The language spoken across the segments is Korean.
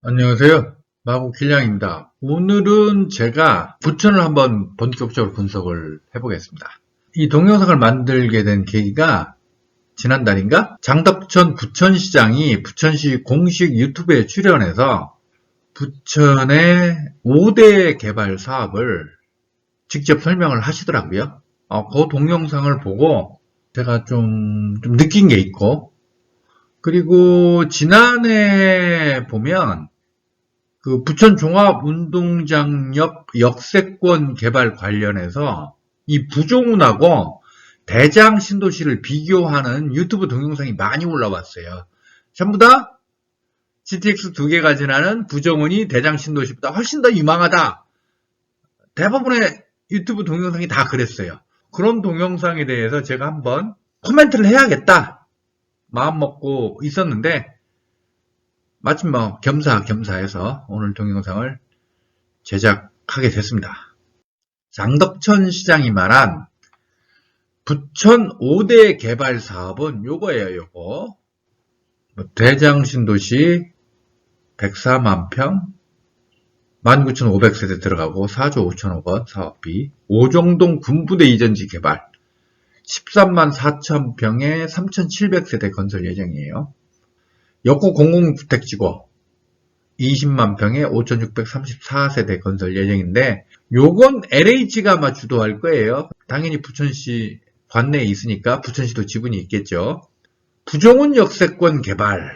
안녕하세요. 마구길냥입니다. 오늘은 제가 부천을 한번 본격적으로 분석을 해보겠습니다. 이 동영상을 만들게 된 계기가 지난달인가? 장덕천 부천시장이 부천시 공식 유튜브에 출연해서 부천의 5대 개발 사업을 직접 설명을 하시더라고요. 그 동영상을 보고 제가 좀 느낀 게 있고, 그리고 지난해 보면 그 부천 종합운동장 옆 역세권 개발 관련해서 이 부종훈하고 대장 신도시를 비교하는 유튜브 동영상이 많이 올라왔어요. 전부 다 GTX 2개가 지나는 부종훈이 대장 신도시보다 훨씬 더 유망하다. 대부분의 유튜브 동영상이 다 그랬어요. 그런 동영상에 대해서 제가 한번 코멘트를 해야겠다 마음 먹고 있었는데, 마침 겸사겸사해서 오늘 동영상을 제작하게 됐습니다. 장덕천 시장이 말한 부천 5대 개발 사업은 요거예요, 요거. 대장신도시 104만 평, 19,500세대 들어가고 4조 5천억 원 사업비, 오정동 군부대 이전지 개발, 13만 4천 평에 3,700세대 건설 예정이에요. 역구 공공주택지구 20만 평에 5,634세대 건설 예정인데, 요건 LH가 아마 주도할 거예요. 당연히 부천시 관내에 있으니까 부천시도 지분이 있겠죠. 부종훈 역세권 개발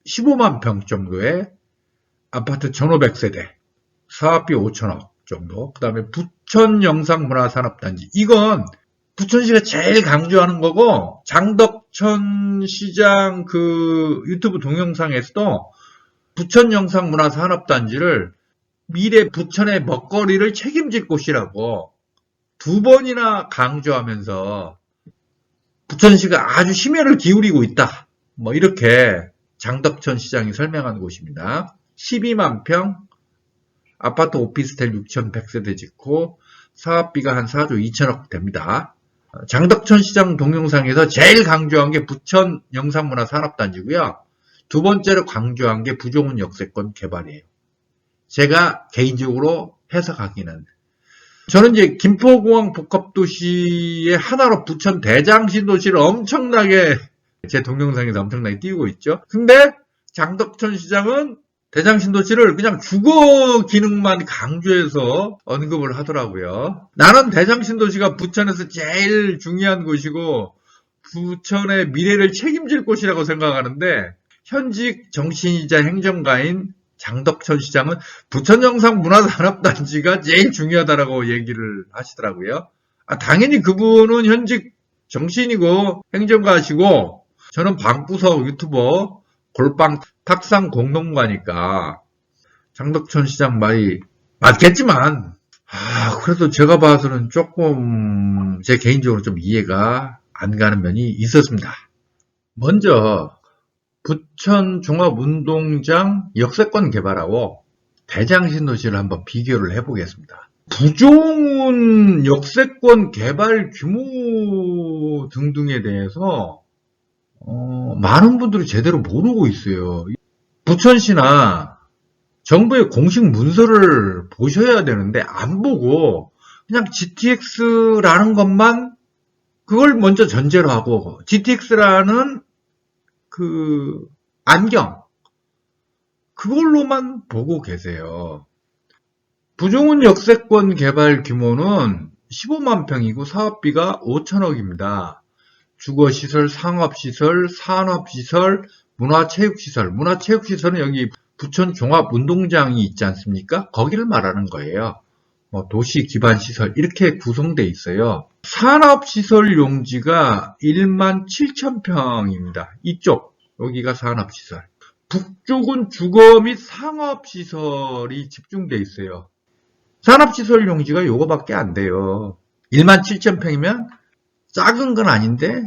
15만 평 정도의 아파트 1,500세대, 사업비 5천억 정도. 그 다음에 부천 영상문화산업단지, 이건 부천시가 제일 강조하는 거고, 장덕천 시장 그 유튜브 동영상에서도 부천 영상문화산업단지를 미래 부천의 먹거리를 책임질 곳이라고 2번이나 강조하면서 부천시가 아주 심혈을 기울이고 있다, 이렇게 장덕천 시장이 설명한 곳입니다. 12만 평 아파트 오피스텔 6,100세대 짓고 사업비가 한 4조 2천억 됩니다. 장덕천 시장 동영상에서 제일 강조한 게 부천 영상문화산업단지고요. 두 번째로 강조한 게 부종훈 역세권 개발이에요. 제가 개인적으로 해석하기는, 저는 이제 김포공항 복합도시의 하나로 부천 대장신도시를 엄청나게 제 동영상에서 엄청나게 띄우고 있죠. 근데 장덕천 시장은 대장신도시를 그냥 주거 기능만 강조해서 언급을 하더라고요. 나는 대장신도시가 부천에서 제일 중요한 곳이고 부천의 미래를 책임질 곳이라고 생각하는데, 현직 정치인이자 행정가인 장덕천 시장은 부천 영상문화산업단지가 제일 중요하다라고 얘기를 하시더라고요. 당연히 그분은 현직 정치인이고 행정가시고, 저는 방구석 유튜버 골빵 탁상 공동가니까 장덕천 시장 말이 맞겠지만, 그래도 제가 봐서는 조금 제 개인적으로 좀 이해가 안 가는 면이 있었습니다. 먼저 부천 종합운동장 역세권 개발하고 대장신도시를 한번 비교를 해보겠습니다. 부종훈 역세권 개발 규모 등등에 대해서 많은 분들이 제대로 모르고 있어요. 부천시나 정부의 공식 문서를 보셔야 되는데 안 보고 그냥 GTX라는 것만, 그걸 먼저 전제로 하고 GTX라는 그 안경, 그걸로만 보고 계세요. 부종훈 역세권 개발 규모는 15만 평이고 사업비가 5천억입니다. 주거시설, 상업시설, 산업시설, 문화체육시설. 문화체육시설은 여기 부천 종합운동장이 있지 않습니까? 거기를 말하는 거예요. 도시 기반시설 이렇게 구성되어 있어요. 산업시설 용지가 1만 7천 평입니다. 이쪽, 여기가 산업시설. 북쪽은 주거 및 상업시설이 집중되어 있어요. 산업시설 용지가 요거밖에 안 돼요. 1만 7천 평이면 작은 건 아닌데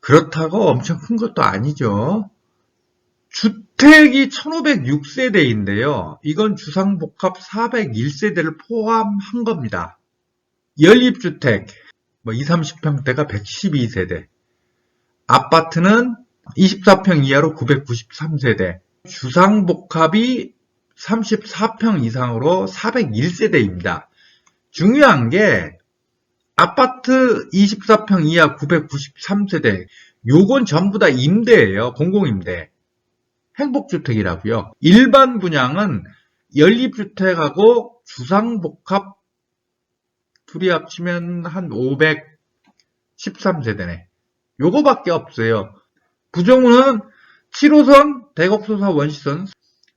그렇다고 엄청 큰 것도 아니죠. 주택이 1,506세대인데요. 이건 주상복합 401세대를 포함한 겁니다. 연립주택 20, 30평대가 112세대, 아파트는 24평 이하로 993세대, 주상복합이 34평 이상으로 401세대입니다. 중요한 게 아파트 24평 이하 993세대 요건 전부 다 임대예요. 공공임대. 행복주택이라고요. 일반 분양은 연립주택하고 주상복합 둘이 합치면 한 513세대네. 요거밖에 없어요. 부정우는 7호선 대곡소사 원시선,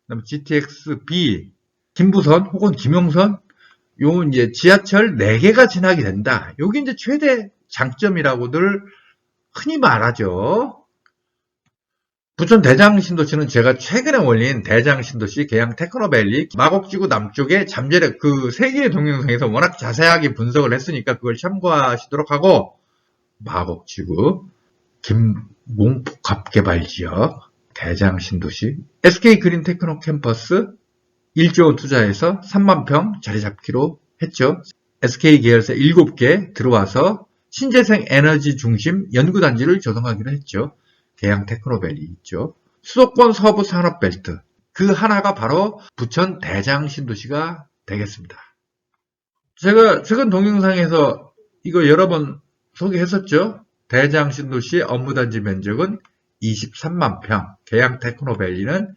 그다음에 GTX-B, 김부선 혹은 김용선, 요 이제 지하철 4개가 지나게 된다. 요게 이제 최대 장점이라고들 흔히 말하죠. 부천 대장신도시는 제가 최근에 올린 대장신도시 계양 테크노밸리 마곡지구 남쪽에 잠재력 그 3개의 동영상에서 워낙 자세하게 분석을 했으니까 그걸 참고하시도록 하고, 마곡지구 김몽복합개발지역 대장신도시 SK그린 테크노 캠퍼스 1조 원 투자해서 3만 평 자리 잡기로 했죠. SK 계열사 7개 들어와서 신재생 에너지 중심 연구단지를 조성하기로 했죠. 계양 테크노밸리 있죠. 수도권 서부 산업벨트 그 하나가 바로 부천 대장신도시가 되겠습니다. 제가 최근 동영상에서 이거 여러 번 소개했었죠. 대장신도시의 업무단지 면적은 23만 평, 계양 테크노밸리는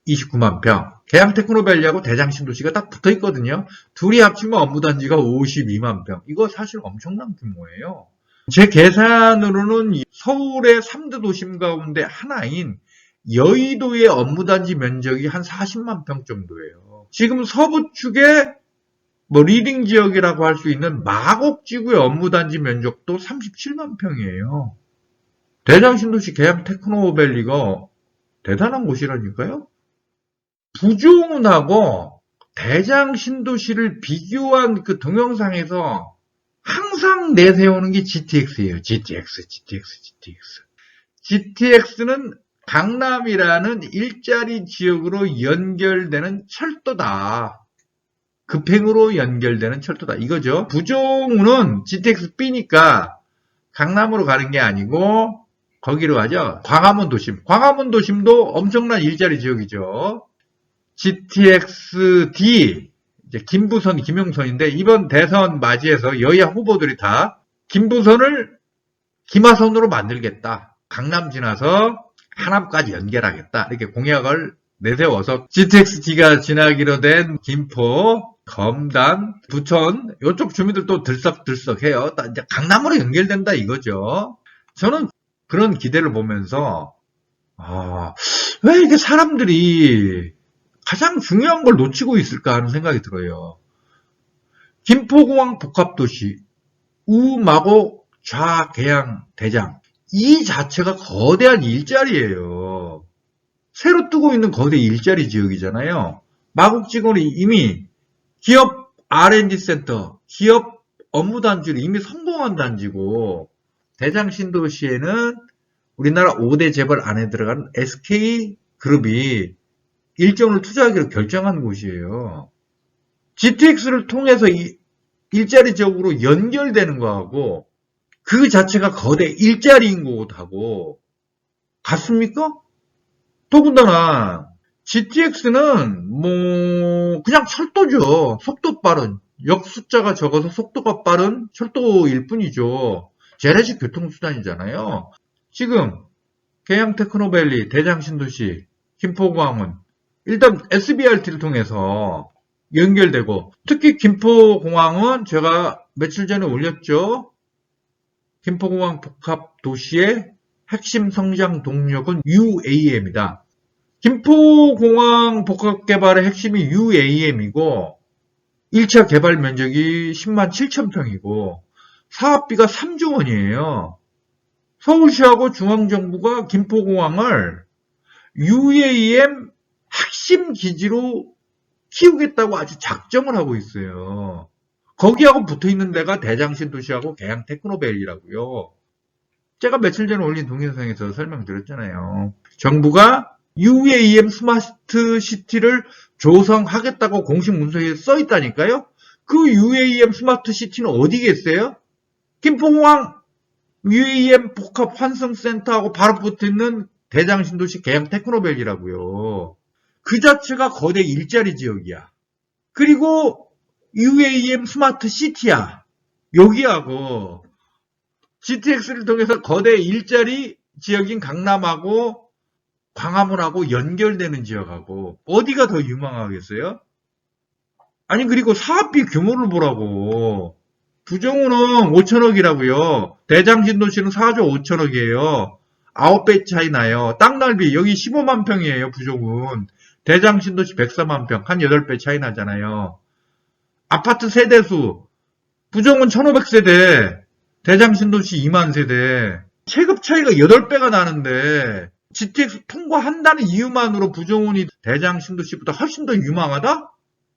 29만 평. 계양 테크노밸리하고 대장신도시가 딱 붙어 있거든요. 둘이 합치면 업무단지가 52만 평. 이거 사실 엄청난 규모예요. 제 계산으로는 서울의 3대 도심 가운데 하나인 여의도의 업무단지 면적이 한 40만 평 정도예요. 지금 서부 축에 리딩 지역이라고 할 수 있는 마곡지구의 업무단지 면적도 37만 평이에요. 대장신도시 계양 테크노밸리가 대단한 곳이라니까요. 부종훈하고 대장신도시를 비교한 그 동영상에서 항상 내세우는 게 GTX예요. GTX. GTX는 강남이라는 일자리 지역으로 연결되는 철도다. 급행으로 연결되는 철도다. 이거죠. 부종훈은 GTX-B니까 강남으로 가는 게 아니고 거기로 가죠. 광화문 도심. 광화문 도심도 엄청난 일자리 지역이죠. GTX-D, 이제 김부선, 김용선인데 이번 대선 맞이해서 여야 후보들이 다 김부선을 김하선으로 만들겠다. 강남 지나서 하남까지 연결하겠다. 이렇게 공약을 내세워서 GTX-D가 지나기로 된 김포, 검단, 부천 이쪽 주민들도 들썩들썩해요. 이제 강남으로 연결된다 이거죠. 저는 그런 기대를 보면서 왜 이렇게 사람들이 가장 중요한 걸 놓치고 있을까 하는 생각이 들어요. 김포공항 복합도시, 우마곡 좌계양 대장 이 자체가 거대한 일자리예요. 새로 뜨고 있는 거대 일자리 지역이잖아요. 마곡지구는 이미 기업 R&D 센터, 기업 업무단지로 이미 성공한 단지고, 대장신도시에는 우리나라 5대 재벌 안에 들어가는 SK그룹이 일정을 투자하기로 결정한 곳이에요. GTX를 통해서 일자리 지역으로 연결되는 거하고 그 자체가 거대 일자리인 곳하고 같습니까? 더군다나 GTX는 그냥 철도죠. 속도 빠른, 역 숫자가 적어서 속도가 빠른 철도일 뿐이죠. 재래식 교통수단이잖아요. 지금 계양 테크노밸리, 대장신도시, 김포공항은 일단 SBRT를 통해서 연결되고, 특히 김포공항은 제가 며칠 전에 올렸죠. 김포공항 복합도시의 핵심 성장 동력은 UAM이다. 김포공항 복합개발의 핵심이 UAM이고 1차 개발 면적이 10만 7천 평이고 사업비가 3조 원이에요. 서울시하고 중앙정부가 김포공항을 UAM 핵심 기지로 키우겠다고 아주 작정을 하고 있어요. 거기하고 붙어있는 데가 대장신도시하고 계양 테크노밸리라고요. 제가 며칠 전에 올린 동영상에서 설명드렸잖아요. 정부가 UAM 스마트 시티를 조성하겠다고 공식 문서에 써있다니까요. 그 UAM 스마트 시티는 어디겠어요? 김포공항 UAM 복합 환승센터하고 바로 붙어있는 대장신도시 계양 테크노밸리라고요. 그 자체가 거대 일자리 지역이야. 그리고 UAM 스마트 시티야. 여기하고 GTX를 통해서 거대 일자리 지역인 강남하고 광화문하고 연결되는 지역하고 어디가 더 유망하겠어요? 아니 그리고 사업비 규모를 보라고. 부정우는 5천억이라고요. 대장신도시는 4조 5천억이에요. 9배 차이 나요. 땅 넓이 여기 15만 평이에요. 부정은. 대장신도시 104만 평. 한 8배 차이 나잖아요. 아파트 세대수. 부정은 1500세대. 대장신도시 2만 세대. 체급 차이가 8배가 나는데 GTX 통과한다는 이유만으로 부정운이 대장신도시보다 훨씬 더 유망하다?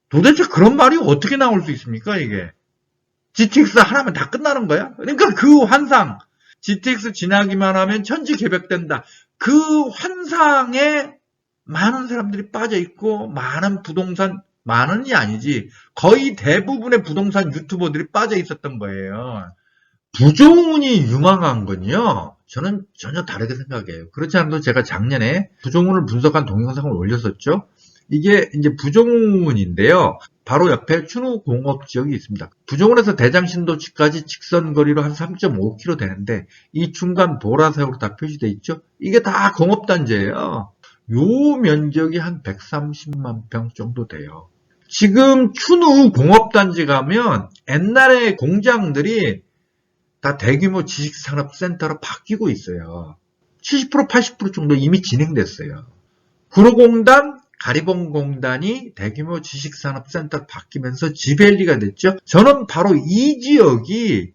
도대체 그런 말이 어떻게 나올 수 있습니까 이게? GTX 하나면 다 끝나는 거야? 그러니까 그 환상, GTX 지나기만 하면 천지개벽된다. 그 환상에 많은 사람들이 빠져있고 많은 부동산, 많은이 아니지 거의 대부분의 부동산 유튜버들이 빠져있었던 거예요. 부정운이 유망한 건요, 저는 전혀 다르게 생각해요. 그렇지 않아도 제가 작년에 부정운을 분석한 동영상을 올렸었죠. 이게 이제 부정운인데요. 바로 옆에 춘우공업지역이 있습니다. 부정운에서 대장신도시까지 직선거리로 한 3.5km 되는데 이 중간 보라색으로 다 표시되어 있죠. 이게 다 공업단지예요. 요 면적이 한 130만 평 정도 돼요. 지금 춘우공업단지 가면 옛날에 공장들이 다 대규모 지식산업센터로 바뀌고 있어요. 70% 80% 정도 이미 진행됐어요. 구로공단, 가리봉공단이 대규모 지식산업센터로 바뀌면서 지벨리가 됐죠. 저는 바로 이 지역이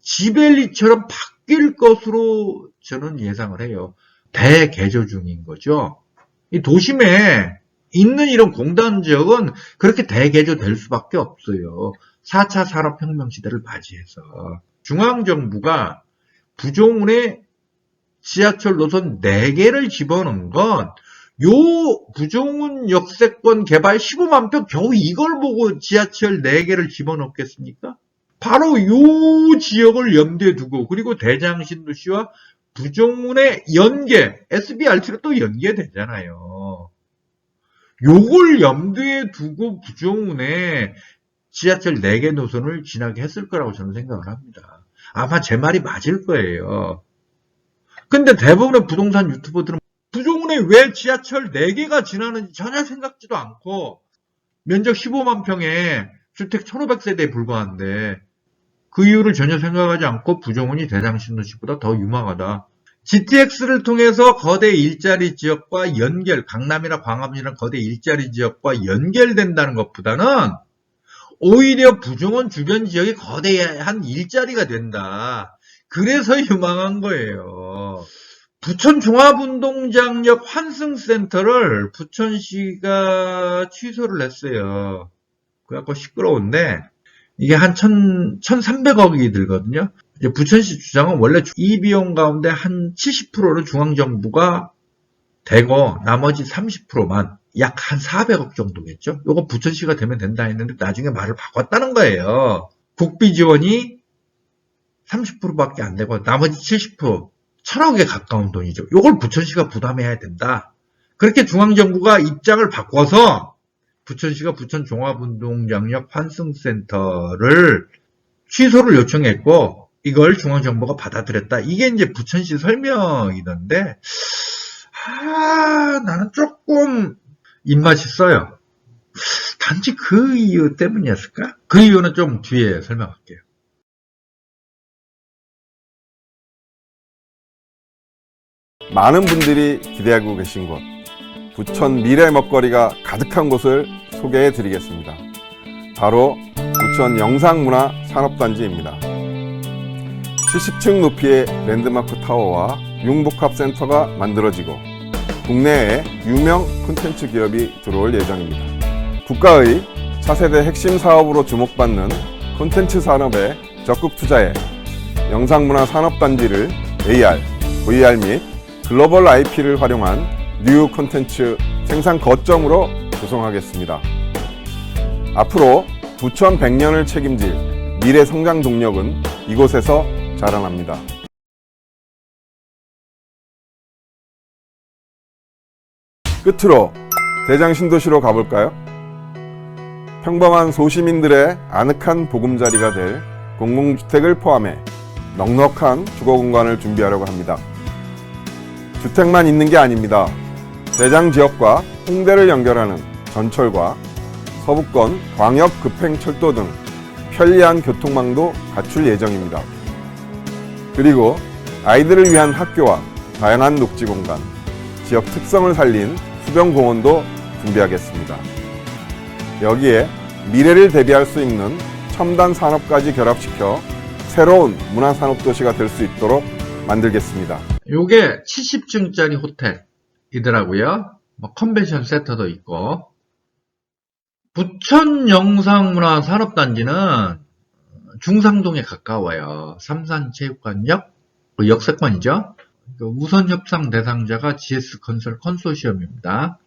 지벨리처럼 바뀔 것으로 저는 예상을 해요. 대개조 중인 거죠. 이 도심에 있는 이런 공단 지역은 그렇게 대개조될 수밖에 없어요. 4차 산업혁명 시대를 맞이해서. 중앙정부가 부정운에 지하철 노선 4개를 집어넣은 건 요 부정운 역세권 개발 15만 평 겨우 이걸 보고 지하철 4개를 집어넣겠습니까? 바로 요 지역을 염두에 두고 그리고 대장신도시와 부정운의 연계, SBRT로 또 연계되잖아요. 요걸 염두에 두고 부정운에 지하철 4개 노선을 지나게 했을 거라고 저는 생각을 합니다. 아마 제 말이 맞을 거예요. 근데 대부분의 부동산 유튜버들은 부정운에 왜 지하철 4개가 지나는지 전혀 생각지도 않고 면적 15만 평에 주택 1500세대에 불과한데 그 이유를 전혀 생각하지 않고 부정운이 대장신도시보다 더 유망하다. GTX를 통해서 거대 일자리 지역과 연결, 강남이나 광화문이나 거대 일자리 지역과 연결된다는 것보다는 오히려 부정원 주변 지역이 거대한 일자리가 된다. 그래서 유망한 거예요. 부천 종합운동장역 환승센터를 부천시가 취소를 했어요. 그래갖고 시끄러운데 이게 한 1,300억이 들거든요. 이제 부천시 주장은 원래 이 비용 가운데 한 70%를 중앙정부가 대고 나머지 30%만 약 한 400억 정도겠죠. 요거 부천시가 되면 된다 했는데 나중에 말을 바꿨다는 거예요. 국비 지원이 30%밖에 안 되고 나머지 70% 1,000억에 가까운 돈이죠. 요걸 부천시가 부담해야 된다. 그렇게 중앙정부가 입장을 바꿔서 부천시가 부천 종합운동장역 환승센터를 취소를 요청했고 이걸 중앙정부가 받아들였다. 이게 이제 부천시 설명이던데 나는 조금 입맛이 써요. 단지 그 이유 때문이었을까? 그 이유는 좀 뒤에 설명할게요. 많은 분들이 기대하고 계신 곳, 부천 미래 먹거리가 가득한 곳을 소개해 드리겠습니다. 바로 부천 영상문화 산업단지입니다. 70층 높이의 랜드마크 타워와 융복합센터가 만들어지고 국내에 유명 콘텐츠 기업이 들어올 예정입니다. 국가의 차세대 핵심 사업으로 주목받는 콘텐츠 산업에 적극 투자해 영상문화 산업단지를 AR, VR 및 글로벌 IP를 활용한 뉴 콘텐츠 생산 거점으로 구성하겠습니다. 앞으로 부천 100년을 책임질 미래 성장 동력은 이곳에서 자라납니다. 끝으로 대장 신도시로 가볼까요? 평범한 소시민들의 아늑한 보금자리가 될 공공주택을 포함해 넉넉한 주거 공간을 준비하려고 합니다. 주택만 있는 게 아닙니다. 대장 지역과 홍대를 연결하는 전철과 서부권 광역 급행철도 등 편리한 교통망도 갖출 예정입니다. 그리고 아이들을 위한 학교와 다양한 녹지 공간, 지역 특성을 살린 수변공원도 준비하겠습니다. 여기에 미래를 대비할 수 있는 첨단 산업까지 결합시켜 새로운 문화산업도시가 될 수 있도록 만들겠습니다. 요게 70층짜리 호텔이더라고요. 뭐 컨벤션 센터도 있고. 부천 영상문화산업단지는 중상동에 가까워요. 삼산체육관역 역세권이죠. 우선 협상 대상자가 GS건설 컨소시엄입니다.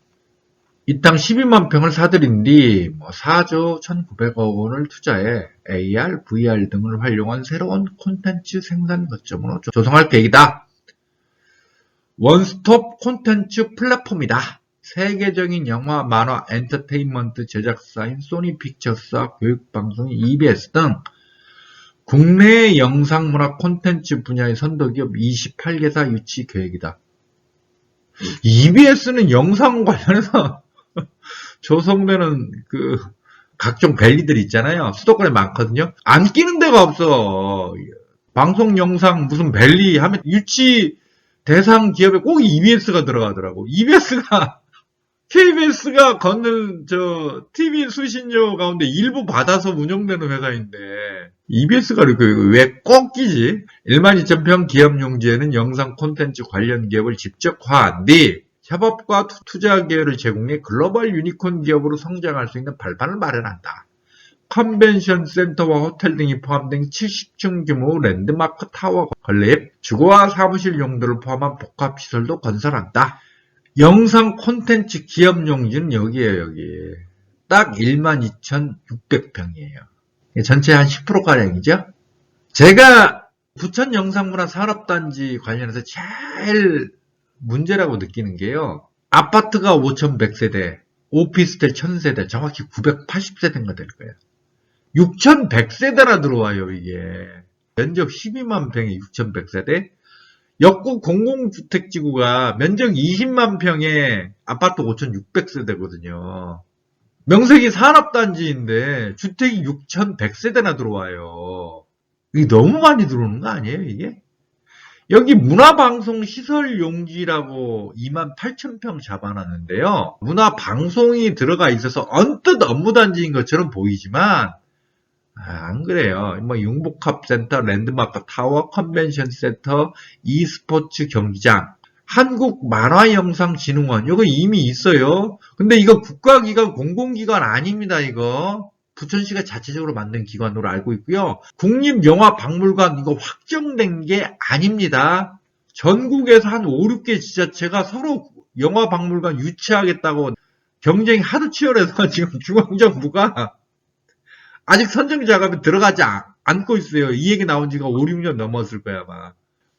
이 땅 12만 평을 사들인 뒤 4조 1,900억 원을 투자해 AR, VR 등을 활용한 새로운 콘텐츠 생산 거점으로 조성할 계획이다. 원스톱 콘텐츠 플랫폼이다. 세계적인 영화, 만화, 엔터테인먼트 제작사인 소니 픽처스와 교육방송인 EBS 등 국내 영상문화 콘텐츠 분야의 선도기업 28개사 유치 계획이다. EBS는 영상 관련해서 조성되는 각종 벨리들 있잖아요. 수도권에 많거든요. 안 끼는 데가 없어. 방송 영상 무슨 벨리 하면 유치 대상 기업에 꼭 EBS가 들어가더라고. EBS가 KBS가 걷는 TV 수신료 가운데 일부 받아서 운영되는 회사인데 EBS가 왜 꼭 끼지? 1만 2천 평 기업 용지에는 영상 콘텐츠 관련 기업을 직접화한 뒤 협업과 투자 기회를 제공해 글로벌 유니콘 기업으로 성장할 수 있는 발판을 마련한다. 컨벤션 센터와 호텔 등이 포함된 70층 규모 랜드마크 타워 건립, 주거와 사무실 용도를 포함한 복합시설도 건설한다. 영상 콘텐츠 기업 용지는 여기에요, 여기. 딱 12,600평이에요. 전체 한 10%가량이죠? 제가 부천 영상문화 산업단지 관련해서 제일 문제라고 느끼는 게요. 아파트가 5,100세대, 오피스텔 1,000세대, 정확히 980세대인가 될 거예요. 6,100세대나 들어와요, 이게. 면적 12만 평에 6,100세대? 역구 공공주택지구가 면적 20만 평에 아파트 5,600세대거든요. 명색이 산업단지인데 주택이 6,100세대나 들어와요. 이게 너무 많이 들어오는 거 아니에요, 이게? 여기 문화방송 시설용지라고 28,000평 잡아놨는데요. 문화방송이 들어가 있어서 언뜻 업무단지인 것처럼 보이지만 안 그래요. 융복합센터, 랜드마크 타워, 컨벤션 센터, e스포츠 경기장, 한국만화영상진흥원 이거 이미 있어요. 근데 이거 국가기관, 공공기관 아닙니다. 이거 부천시가 자체적으로 만든 기관으로 알고 있고요. 국립영화박물관 이거 확정된 게 아닙니다. 전국에서 한 5, 6개 지자체가 서로 영화박물관 유치하겠다고 경쟁이 하도 치열해서 지금 중앙정부가 아직 선정작업에 들어가지 않고 있어요. 이 얘기 나온 지가 5, 6년 넘었을 거야, 아마.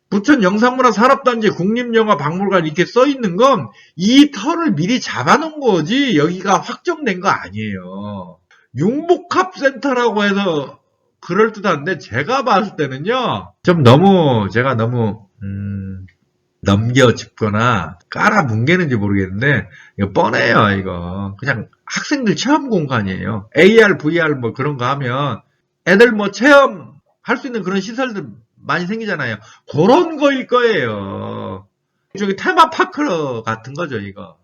부천 영상문화 산업단지 국립영화박물관 이렇게 써있는 건 이 터를 미리 잡아놓은 거지 여기가 확정된 거 아니에요. 융복합센터라고 해서 그럴듯한데 제가 봤을 때는요. 제가 너무 넘겨짚거나 깔아뭉개는지 모르겠는데 이거 뻔해요. 이거 그냥 학생들 체험 공간이에요. AR, VR 뭐 그런 거 하면 애들 체험할 수 있는 그런 시설들 많이 생기잖아요. 그런 거일 거예요. 저기 테마파크 같은 거죠, 이거.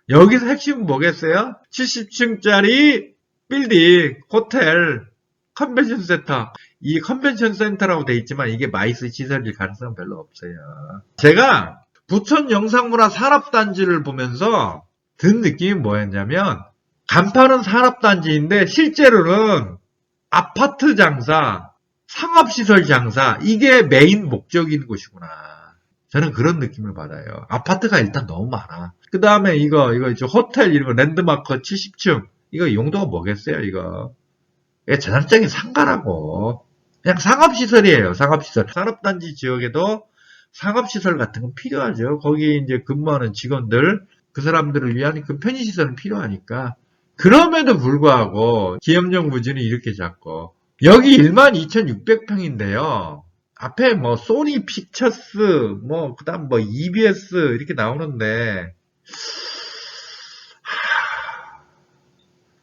여기서 핵심은 뭐겠어요? 70층짜리 빌딩, 호텔, 컨벤션 센터. 이 컨벤션 센터라고 돼 있지만 이게 마이스 시설일 가능성은 별로 없어요. 제가 부천 영상문화 산업단지를 보면서 든 느낌이 뭐였냐면 간판은 산업단지인데 실제로는 아파트 장사, 상업시설 장사 이게 메인 목적인 곳이구나. 저는 그런 느낌을 받아요. 아파트가 일단 너무 많아. 그 다음에 이거 호텔 이런 거 랜드마크 70층 이거 용도가 뭐겠어요 이거. 이게 전형적인 상가라고. 그냥 상업시설이에요. 상업시설. 산업단지 지역에도 상업시설 같은 건 필요하죠. 거기 이제 근무하는 직원들 그 사람들을 위한 그 편의시설은 필요하니까. 그럼에도 불구하고 기업용 부지는 이렇게 작고 여기 12,600평인데요. 앞에 뭐 소니 픽처스 뭐 그다음 뭐 EBS 이렇게 나오는데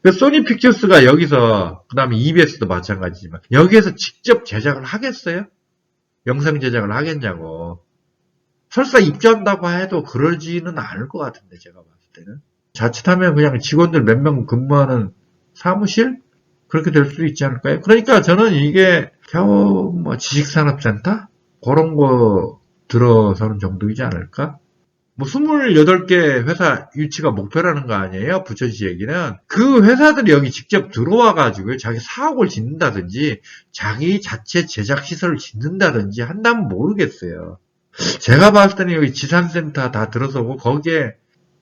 그 소니 픽처스가 여기서 그다음에 EBS도 마찬가지지만 여기에서 직접 제작을 하겠어요? 영상 제작을 하겠냐고. 설사 입주한다고 해도 그러지는 않을 것 같은데 제가 봤을 때는. 자칫하면 그냥 직원들 몇 명 근무하는 사무실? 그렇게 될 수도 있지 않을까요? 그러니까 저는 이게 겨우 뭐 지식산업센터? 그런 거 들어서는 정도이지 않을까? 뭐 28개 회사 유치가 목표라는 거 아니에요? 부천시 얘기는. 그 회사들이 여기 직접 들어와가지고 자기 사옥을 짓는다든지 자기 자체 제작시설을 짓는다든지 한다면 모르겠어요. 제가 봤을 때는 여기 지산센터 다 들어서고 거기에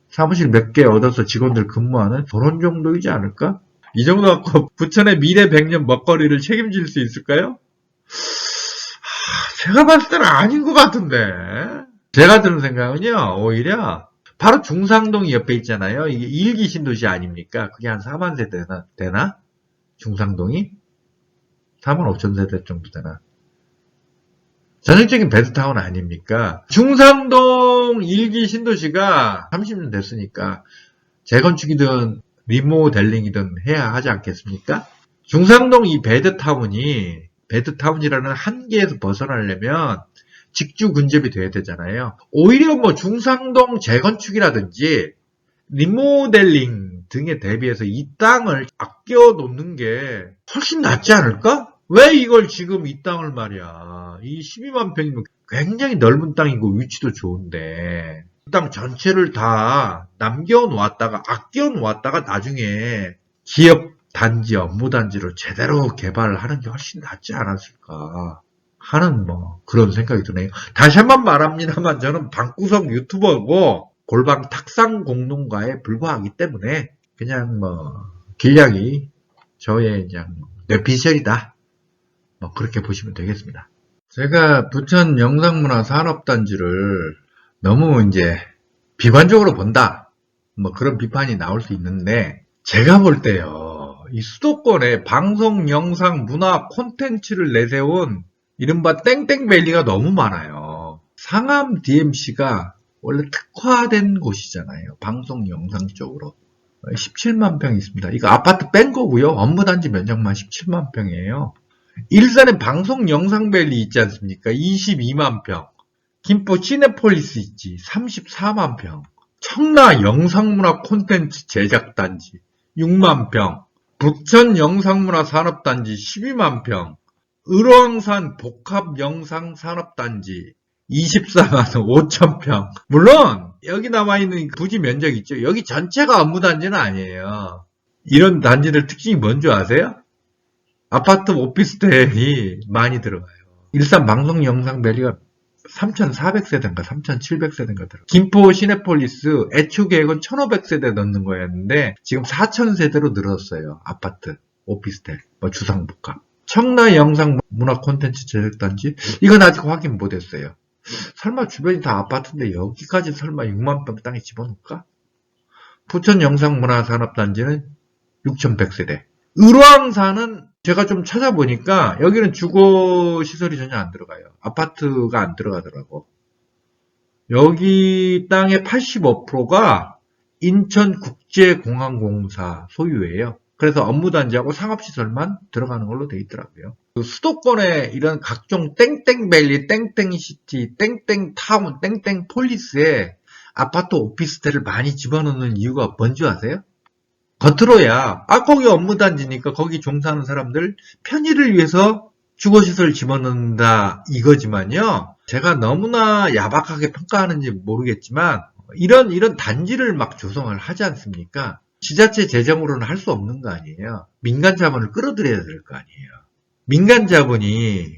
사무실 몇 개 얻어서 직원들 근무하는 그런 정도이지 않을까? 이 정도 갖고 부천의 미래 100년 먹거리를 책임질 수 있을까요? 제가 봤을 때는 아닌 것 같은데. 제가 드는 생각은요, 오히려 바로 중상동이 옆에 있잖아요. 이게 1기 신도시 아닙니까? 그게 한 4만 세대 되나? 중상동이? 4만 5천 세대 정도 되나? 전형적인 베드타운 아닙니까? 중상동 1기 신도시가 30년 됐으니까 재건축이든 리모델링이든 해야 하지 않겠습니까? 중상동 이 베드타운이라는 한계에서 벗어나려면 직주 근접이 돼야 되잖아요. 오히려 뭐 중상동 재건축이라든지 리모델링 등에 대비해서 이 땅을 아껴 놓는 게 훨씬 낫지 않을까? 왜 이걸 지금 이 땅을 말이야. 이 12만 평이면 굉장히 넓은 땅이고 위치도 좋은데 이 땅 전체를 다 남겨놓았다가 아껴놓았다가 나중에 기업 단지, 업무 단지로 제대로 개발을 하는 게 훨씬 낫지 않았을까 하는 뭐 그런 생각이 드네요. 다시 한번 말합니다만 저는 방구석 유튜버고 골방 탁상 공론가에 불과하기 때문에 그냥 뭐 길냥이 저의 그냥 뇌피셜이다. 뭐 그렇게 보시면 되겠습니다. 제가 부천 영상문화산업단지를 너무 이제 비관적으로 본다. 뭐 그런 비판이 나올 수 있는데 제가 볼 때요. 이 수도권에 방송, 영상, 문화, 콘텐츠를 내세운 이른바 땡땡밸리가 너무 많아요. 상암 DMC가 원래 특화된 곳이잖아요. 방송, 영상 쪽으로. 17만 평이 있습니다. 이거 아파트 뺀 거고요. 업무단지 면적만 17만 평이에요. 일산에 방송, 영상밸리 있지 않습니까? 22만 평. 김포 시네폴리스 있지. 34만 평. 청라 영상문화 콘텐츠 제작단지 6만 평. 부천 영상문화산업단지 12만 평. 을왕산 복합영상산업단지 24만 5천 평. 물론 여기 남아있는 부지 면적 있죠. 여기 전체가 업무단지는 아니에요. 이런 단지들 특징이 뭔지 아세요? 아파트 오피스텔이 많이 들어가요. 일산 방송영상밸리가 3,400세대인가 3,700세대인가 들어가요. 김포 시네폴리스 애초 계획은 1,500세대 넣는 거였는데 지금 4,000세대로 늘었어요. 아파트, 오피스텔, 뭐 주상복합. 청라 영상 문화 콘텐츠 제작단지 이건 아직 확인 못했어요. 설마 주변이 다 아파트인데 여기까지 설마 6만 평 땅에 집어넣을까? 부천 영상 문화 산업단지는 6,100세대. 을왕산은 제가 좀 찾아보니까 여기는 주거시설이 전혀 안 들어가요. 아파트가 안 들어가더라고. 여기 땅의 85%가 인천국제공항공사 소유예요. 그래서 업무단지하고 상업시설만 들어가는 걸로 돼 있더라고요. 수도권에 이런 각종 땡땡밸리, 땡땡시티, 땡땡타운, 땡땡폴리스에 아파트 오피스텔을 많이 집어넣는 이유가 뭔지 아세요? 겉으로야 거기 업무단지니까 거기 종사하는 사람들 편의를 위해서 주거시설을 집어넣는다 이거지만요. 제가 너무나 야박하게 평가하는지 모르겠지만 이런 단지를 막 조성을 하지 않습니까? 지자체 재정으로는 할 수 없는 거 아니에요. 민간 자본을 끌어들여야 될 거 아니에요. 민간 자본이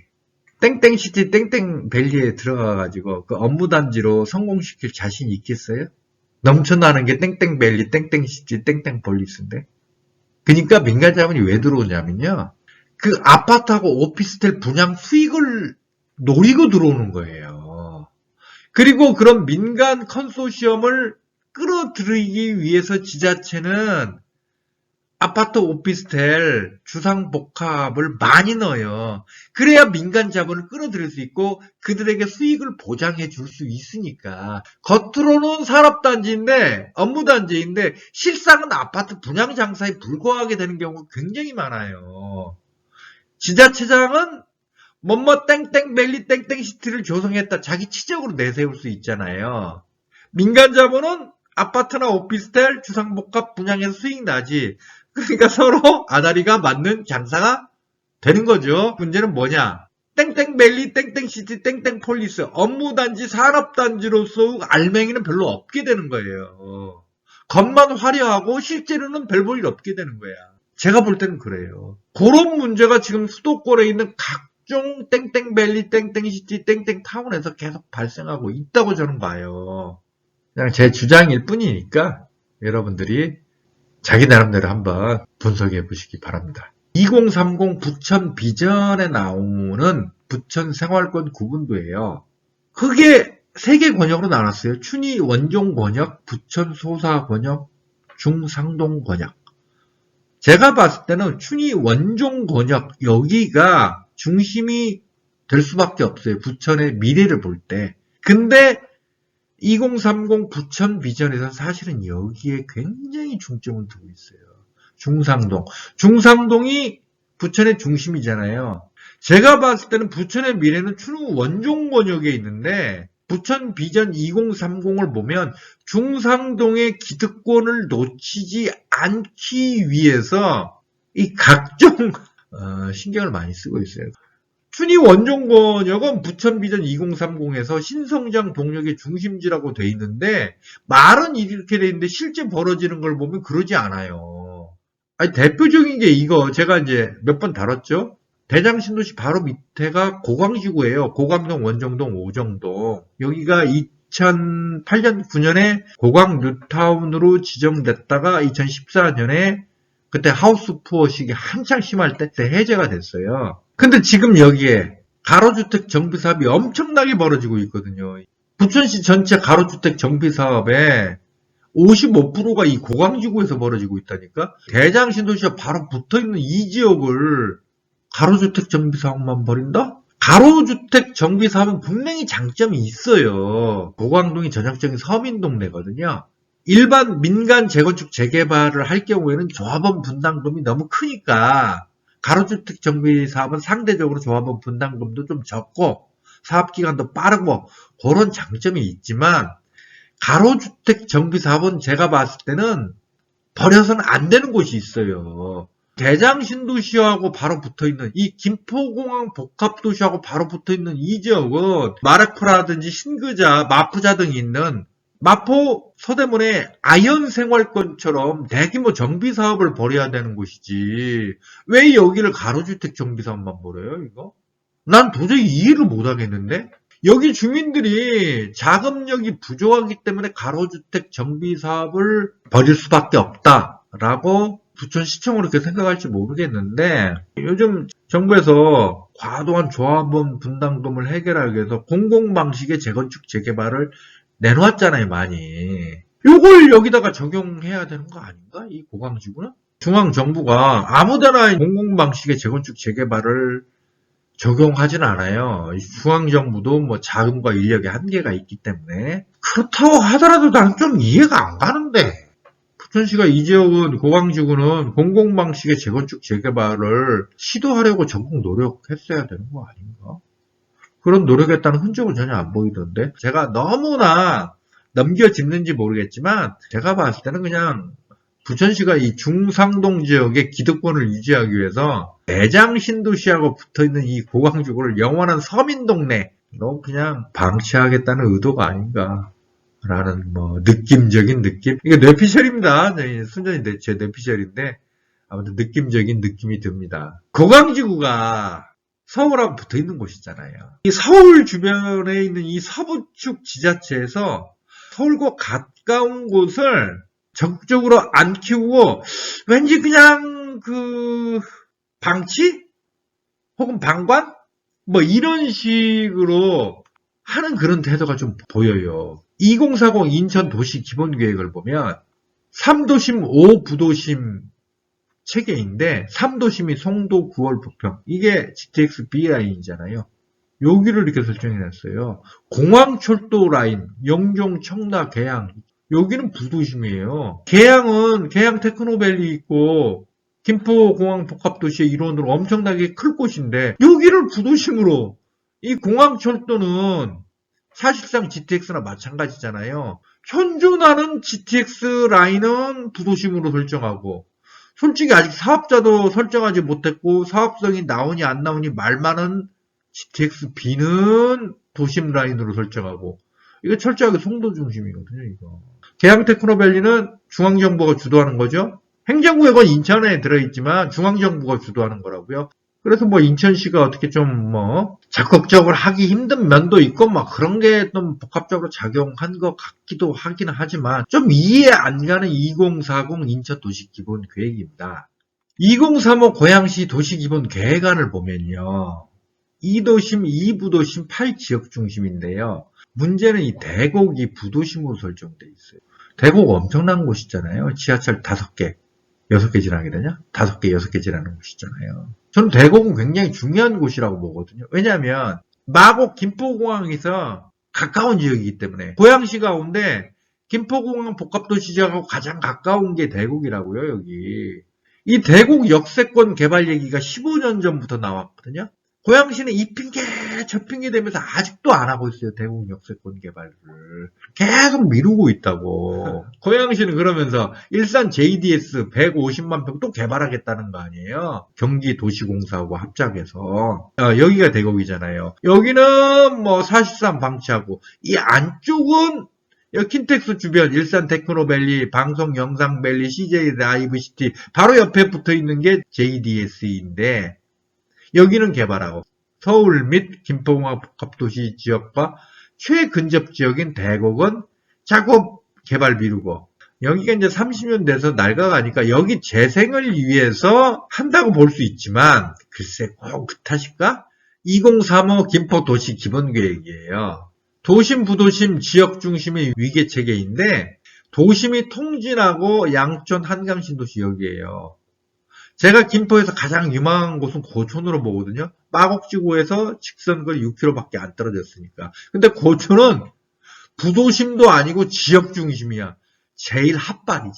땡땡시티 땡땡밸리에 들어가가지고 그 업무단지로 성공시킬 자신이 있겠어요? 넘쳐나는 게 땡땡밸리, 땡땡시티, 땡땡폴리스인데. 그러니까 민간 자본이 왜 들어오냐면요. 그 아파트하고 오피스텔 분양 수익을 노리고 들어오는 거예요. 그리고 그런 민간 컨소시엄을 끌어들이기 위해서 지자체는 아파트 오피스텔 주상복합을 많이 넣어요. 그래야 민간 자본을 끌어들일 수 있고 그들에게 수익을 보장해 줄 수 있으니까. 겉으로는 산업단지인데 업무단지인데 실상은 아파트 분양 장사에 불과하게 되는 경우가 굉장히 많아요. 지자체장은 뭐뭐 땡땡 밸리 땡땡 시티를 조성했다 자기 치적으로 내세울 수 있잖아요. 민간 자본은 아파트나 오피스텔 주상복합 분양해서 수익 나지. 그러니까 서로 아다리가 맞는 장사가 되는 거죠. 문제는 뭐냐? 땡땡밸리, 땡땡시티, 땡땡폴리스 업무단지, 산업단지로서 알맹이는 별로 없게 되는 거예요. 겉만 화려하고 실제로는 별 볼 일 없게 되는 거야. 제가 볼 때는 그래요. 그런 문제가 지금 수도권에 있는 각종 땡땡밸리, 땡땡시티, 땡땡타운에서 계속 발생하고 있다고 저는 봐요. 그냥 제 주장일 뿐이니까 여러분들이 자기 나름대로 한번 분석해 보시기 바랍니다. 2030 부천 비전에 나오는 부천 생활권 구분도예요. 크게 3개 권역으로 나눴어요. 춘희 원종 권역, 부천 소사 권역, 중상동 권역. 제가 봤을 때는 춘희 원종 권역 여기가 중심이 될 수밖에 없어요. 부천의 미래를 볼 때. 근데 2030 부천 비전에서 사실은 여기에 굉장히 중점을 두고 있어요. 중상동. 중상동이 부천의 중심이잖아요. 제가 봤을 때는 부천의 미래는 춘우 원종 권역에 있는데 부천 비전 2030을 보면 중상동의 기득권을 놓치지 않기 위해서 이 각종 신경을 많이 쓰고 있어요. 춘희 원종권역은 부천 비전 2030에서 신성장 동력의 중심지라고 돼 있는데 말은 이렇게 돼 있는데 실제 벌어지는 걸 보면 그러지 않아요. 아니, 대표적인 게 이거 제가 이제 몇 번 다뤘죠. 대장신도시 바로 밑에가 고광지구예요. 고광동, 원정동, 오정동. 여기가 2008년 9년에 고광 뉴타운으로 지정됐다가 2014년에 그때 하우스 푸어식이 한창 심할 때 해제가 됐어요. 근데 지금 여기에 가로주택 정비사업이 엄청나게 벌어지고 있거든요. 부천시 전체 가로주택 정비사업의 55%가 이 고광지구에서 벌어지고 있다니까. 대장신도시와 바로 붙어있는 이 지역을 가로주택 정비사업만 벌인다? 가로주택 정비사업은 분명히 장점이 있어요. 고광동이 전형적인 서민동네거든요. 일반 민간 재건축 재개발을 할 경우에는 조합원 분담금이 너무 크니까 가로주택 정비 사업은 상대적으로 조합원 분담금도 좀 적고 사업기간도 빠르고 그런 장점이 있지만 가로주택 정비 사업은 제가 봤을 때는 버려서는 안 되는 곳이 있어요. 대장신도시하고 바로 붙어있는 이 김포공항 복합도시하고 바로 붙어있는 이 지역은 마레코라든지 신그자, 마푸자 등이 있는 마포 서대문의 아현생활권처럼 대규모 정비사업을 벌여야 되는 곳이지 왜 여기를 가로주택 정비사업만 벌여요 이거? 난 도저히 이해를 못하겠는데? 여기 주민들이 자금력이 부족하기 때문에 가로주택 정비사업을 벌일 수밖에 없다라고 부천시청은 그렇게 생각할지 모르겠는데 요즘 정부에서 과도한 조합원 분담금을 해결하기 위해서 공공방식의 재건축 재개발을 내놓았잖아요, 많이. 요걸 여기다가 적용해야 되는 거 아닌가? 이 고광지구는? 중앙정부가 아무데나 공공방식의 재건축 재개발을 적용하진 않아요. 중앙정부도 뭐 자금과 인력의 한계가 있기 때문에. 그렇다고 하더라도 나는 좀 이해가 안 가는데. 부천시가 이 지역은 고광지구는 공공방식의 재건축 재개발을 시도하려고 적극 노력했어야 되는 거 아닌가? 그런 노력했다는 흔적은 전혀 안 보이던데 제가 너무나 넘겨짚는지 모르겠지만 제가 봤을 때는 그냥 부천시가 이 중상동 지역의 기득권을 유지하기 위해서 대장신도시하고 붙어있는 이 고광지구를 영원한 서민동네로 그냥 방치하겠다는 의도가 아닌가라는 뭐 느낌적인 느낌. 이게 뇌피셜입니다. 순전히 제 뇌피셜인데 아무튼 느낌적인 느낌이 듭니다. 고광지구가 서울하고 붙어 있는 곳이잖아요. 이 서울 주변에 있는 이 서부축 지자체에서 서울과 가까운 곳을 적극적으로 안 키우고 왠지 그냥 방치? 혹은 방관? 뭐 이런 식으로 하는 그런 태도가 좀 보여요. 2040 인천 도시 기본계획을 보면 3도심, 5부도심 체계인데 3도심이 송도, 9월, 부평. 이게 GTX B 라인이잖아요. 여기를 이렇게 설정해놨어요. 공항철도 라인, 영종, 청라, 계양. 여기는 부도심이에요. 계양은 계양 테크노밸리 있고 김포공항 복합도시의 일원으로 엄청나게 클 곳인데 여기를 부도심으로, 이 공항철도는 사실상 GTX나 마찬가지잖아요. 현존하는 GTX 라인은 부도심으로 설정하고, 솔직히 아직 사업자도 설정하지 못했고 사업성이 나오니 안 나오니 말 많은 GTX-B는 도심 라인으로 설정하고, 이거 철저하게 송도 중심이거든요, 이거. 계양 테크노밸리는 중앙정부가 주도하는 거죠. 행정구역은 인천에 들어있지만 중앙정부가 주도하는 거라고요. 그래서 뭐 인천시가 어떻게 좀 적극적으로 하기 힘든 면도 있고 그런 게 좀 복합적으로 작용한 것 같기도 하긴 하지만 좀 이해 안 가는 2040 인천 도시기본계획입니다. 2035 고양시 도시기본계획안을 보면요. 2도심, 2부도심 8지역 중심인데요. 문제는 이 대곡이 부도심으로 설정돼 있어요. 대곡 엄청난 곳이잖아요. 지하철 5개, 6개 지나게 되냐? 5개, 6개 지나는 곳이잖아요. 저는 대곡은 굉장히 중요한 곳이라고 보거든요. 왜냐하면 마곡 김포공항에서 가까운 지역이기 때문에, 고양시 가운데 김포공항 복합도시 지역하고 가장 가까운 게 대곡이라고요, 여기. 이 대곡 역세권 개발 얘기가 15년 전부터 나왔거든요. 고양시는 이 핑계 저 핑계 대면서 아직도 안 하고 있어요. 대곡 역세권 개발을 계속 미루고 있다고. 고양시는 그러면서 일산 JDS 150만 평 또 개발하겠다는 거 아니에요. 경기도시공사하고 합작해서. 여기가 대곡이잖아요. 여기는 사실상 방치하고, 이 안쪽은 킨텍스 주변 일산 테크노밸리, 방송 영상밸리, CJ 라이브시티 바로 옆에 붙어 있는 게 JDS인데 여기는 개발하고, 서울 및 김포공항 복합도시 지역과 최근접 지역인 대곡은 자꾸 개발 미루고, 여기가 이제 30년 돼서 낡아가니까 여기 재생을 위해서 한다고 볼 수 있지만 글쎄 꼭 그 탓일까? 2035 김포도시 기본계획이에요. 도심, 부도심, 지역 중심의 위계체계인데 도심이 통진하고 양천, 한강 신도시 여기에요. 제가 김포에서 가장 유망한 곳은 고촌으로 보거든요. 마곡지구에서 직선거리 6km밖에 안 떨어졌으니까. 근데 고촌은 부도심도 아니고 지역 중심이야. 제일 핫발이.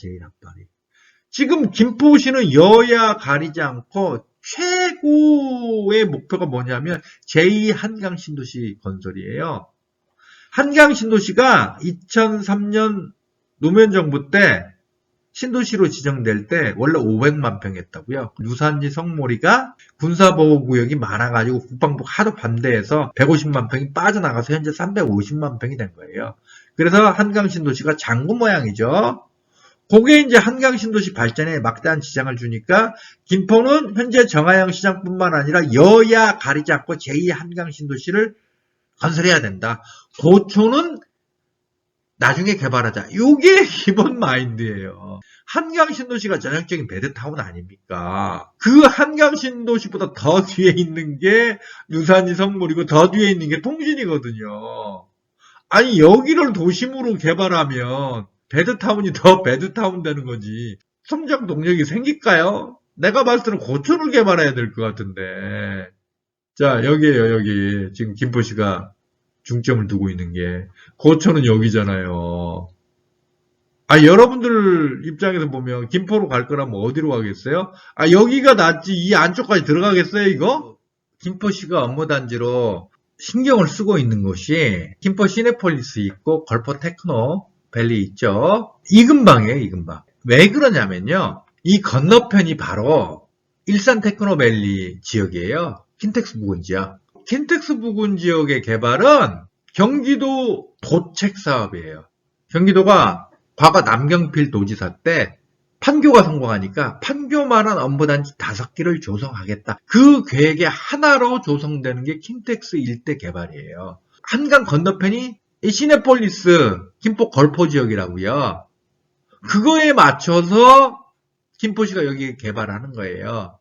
지금 김포시는 여야 가리지 않고 최고의 목표가 뭐냐면 제2 한강신도시 건설이에요. 한강신도시가 2003년 노무현 정부 때 신도시로 지정될 때 원래 500만 평이었다고요. 유산지 성모리가 군사보호구역이 많아가지고 국방부가 하도 반대해서 150만 평이 빠져나가서 현재 350만 평이 된 거예요. 그래서 한강신도시가 장구 모양이죠. 그게 이제 한강신도시 발전에 막대한 지장을 주니까 김포는 현재 정하영 시장뿐만 아니라 여야 가리지 않고 제2 한강신도시를 건설해야 된다. 고촌은 나중에 개발하자. 이게 기본 마인드예요. 한강신도시가 전형적인 배드타운 아닙니까? 그 한강신도시보다 더 뒤에 있는 게 유산지 성물이고 더 뒤에 있는 게 통신이거든요. 아니 여기를 도심으로 개발하면 배드타운이 더 배드타운 되는 거지. 성장 동력이 생길까요? 내가 봤을 때는 고촌을 개발해야 될 것 같은데. 자, 여기에요, 여기. 지금 김포시가 중점을 두고 있는 게. 고촌은 여기잖아요. 여러분들 입장에서 보면 김포로 갈 거라면 어디로 가겠어요? 여기가 낫지. 이 안쪽까지 들어가겠어요, 이거? 김포시가 업무단지로 신경을 쓰고 있는 곳이 김포 시내폴리스 있고 걸포 테크노 밸리 있죠. 이 근방이에요, 이 근방. 왜 그러냐면요. 이 건너편이 바로 일산 테크노 밸리 지역이에요. 킨텍스 부근 지역. 킨텍스 부근 지역의 개발은 경기도 도책 사업이에요. 경기도가 과거 남경필 도지사 때 판교가 성공하니까 판교만한 업무단지 5개를 조성하겠다. 그 계획의 하나로 조성되는 게 킨텍스 일대 개발이에요. 한강 건너편이 이 시내폴리스 김포 걸포 지역이라고요. 그거에 맞춰서 김포시가 여기 개발하는 거예요.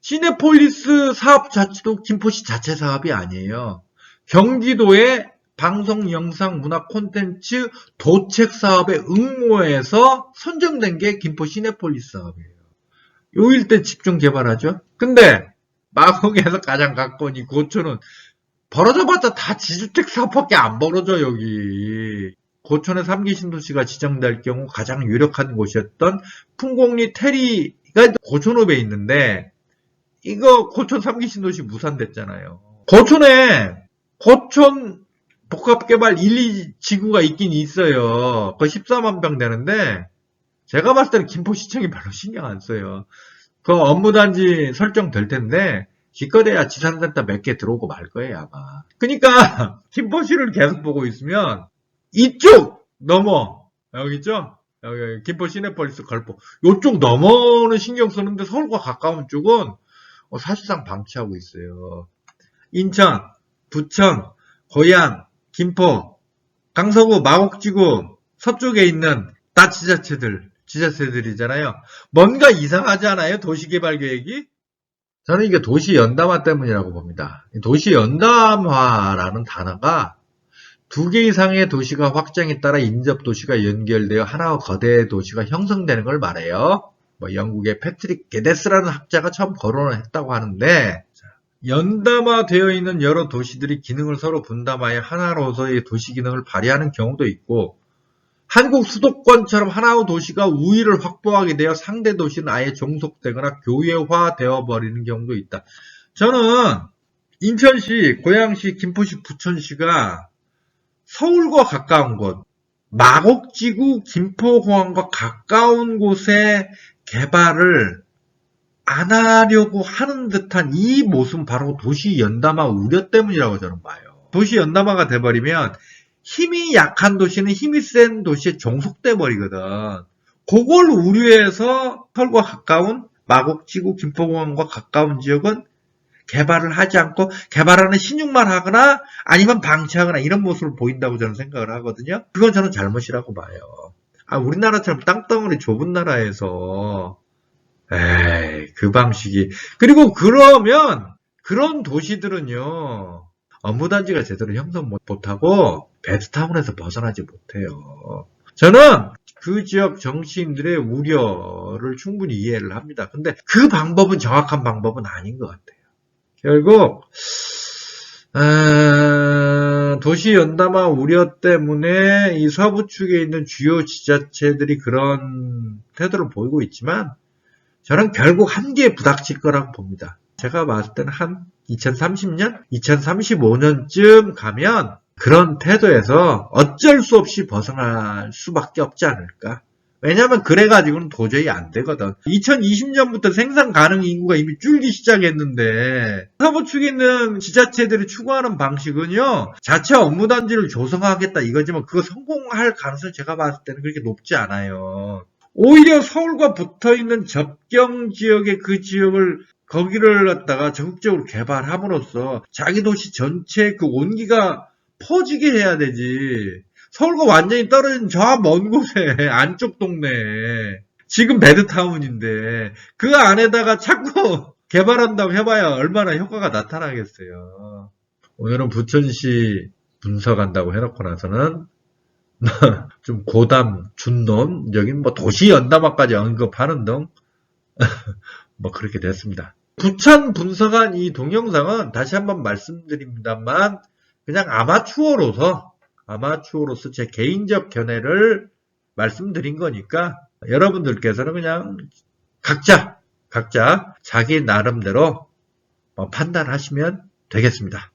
시내폴리스 사업 자체도 김포시 자체 사업이 아니에요. 경기도의 방송 영상 문화 콘텐츠 도책 사업에 응모해서 선정된 게 김포 시내폴리스 사업이에요. 요 일대 집중 개발하죠. 근데 마곡에서 가장 가까운 이 고촌은 벌어져봤자 다 지주택 사업밖에 안 벌어져. 여기 고촌의 3기 신도시가 지정될 경우 가장 유력한 곳이었던 풍곡리 테리가 고촌읍에 있는데, 이거 고촌 3기 신도시 무산됐잖아요. 고촌 복합개발 1, 2지구가 있긴 있어요. 그거 14만 평 되는데, 제가 봤을 때는 김포시청이 별로 신경 안 써요. 그 업무단지 설정될 텐데, 기껏해야 지산센터 몇 개 들어오고 말 거예요, 아마. 그러니까 김포시를 계속 보고 있으면 이쪽 넘어, 여기 있죠? 여기 김포 시내폴리스 걸포, 요쪽 넘어는 신경 쓰는데 서울과 가까운 쪽은 사실상 방치하고 있어요. 인천, 부천, 고양, 김포, 강서구, 마곡지구 서쪽에 있는 다 지자체들이잖아요. 뭔가 이상하지 않아요? 도시개발 계획이? 저는 이게 도시 연담화 때문이라고 봅니다. 도시 연담화라는 단어가 2개 이상의 도시가 확장에 따라 인접 도시가 연결되어 하나의 거대 도시가 형성되는 걸 말해요. 영국의 패트릭 게데스라는 학자가 처음 거론을 했다고 하는데, 연담화되어 있는 여러 도시들이 기능을 서로 분담하여 하나로서의 도시 기능을 발휘하는 경우도 있고, 한국 수도권처럼 하나의 도시가 우위를 확보하게 되어 상대 도시는 아예 종속되거나 교외화되어 버리는 경우도 있다. 저는 인천시, 고양시, 김포시, 부천시가 서울과 가까운 곳, 마곡지구, 김포공항과 가까운 곳에 개발을 안 하려고 하는 듯한 이 모습은 바로 도시 연담화 우려 때문이라고 저는 봐요. 도시 연담화가 돼버리면 힘이 약한 도시는 힘이 센 도시에 종속돼 버리거든. 그걸 우려해서 서울과 가까운 마곡지구, 김포공항과 가까운 지역은 개발을 하지 않고 개발하는 신용만 하거나 아니면 방치하거나 이런 모습을 보인다고 저는 생각을 하거든요. 그건 저는 잘못이라고 봐요. 우리나라처럼 땅덩어리 좁은 나라에서 그 방식이. 그리고 그러면 그런 도시들은요, 업무단지가 제대로 형성 못하고 베드타운에서 벗어나지 못해요. 저는 그 지역 정치인들의 우려를 충분히 이해를 합니다. 근데 그 방법은 정확한 방법은 아닌 것 같아요. 결국 도시 연담화 우려 때문에 이 서부 축에 있는 주요 지자체들이 그런 태도를 보이고 있지만, 저는 결국 한계에 부닥칠 거라고 봅니다. 제가 봤을 때는 한 2030년, 2035년쯤 가면 그런 태도에서 어쩔 수 없이 벗어날 수밖에 없지 않을까. 왜냐하면 그래가지고는 도저히 안 되거든. 2020년부터 생산 가능 인구가 이미 줄기 시작했는데, 서부 축에 있는 지자체들이 추구하는 방식은요, 자체 업무단지를 조성하겠다 이거지만 그거 성공할 가능성이 제가 봤을 때는 그렇게 높지 않아요. 오히려 서울과 붙어있는 접경 지역의 그 지역을 거기를 갖다가 적극적으로 개발함으로써 자기 도시 전체의 그 온기가 퍼지게 해야 되지. 서울과 완전히 떨어진 저 먼 곳에 안쪽 동네에 지금 베드타운인데 그 안에다가 자꾸 개발한다고 해봐야 얼마나 효과가 나타나겠어요. 오늘은 부천시 분석한다고 해놓고 나서는 좀 고담, 준론, 여긴 도시 연담화까지 언급하는 등 그렇게 됐습니다. 부천 분석한 이 동영상은 다시 한번 말씀드립니다만 그냥 아마추어로서 제 개인적 견해를 말씀드린 거니까 여러분들께서는 그냥 각자 자기 나름대로 판단하시면 되겠습니다.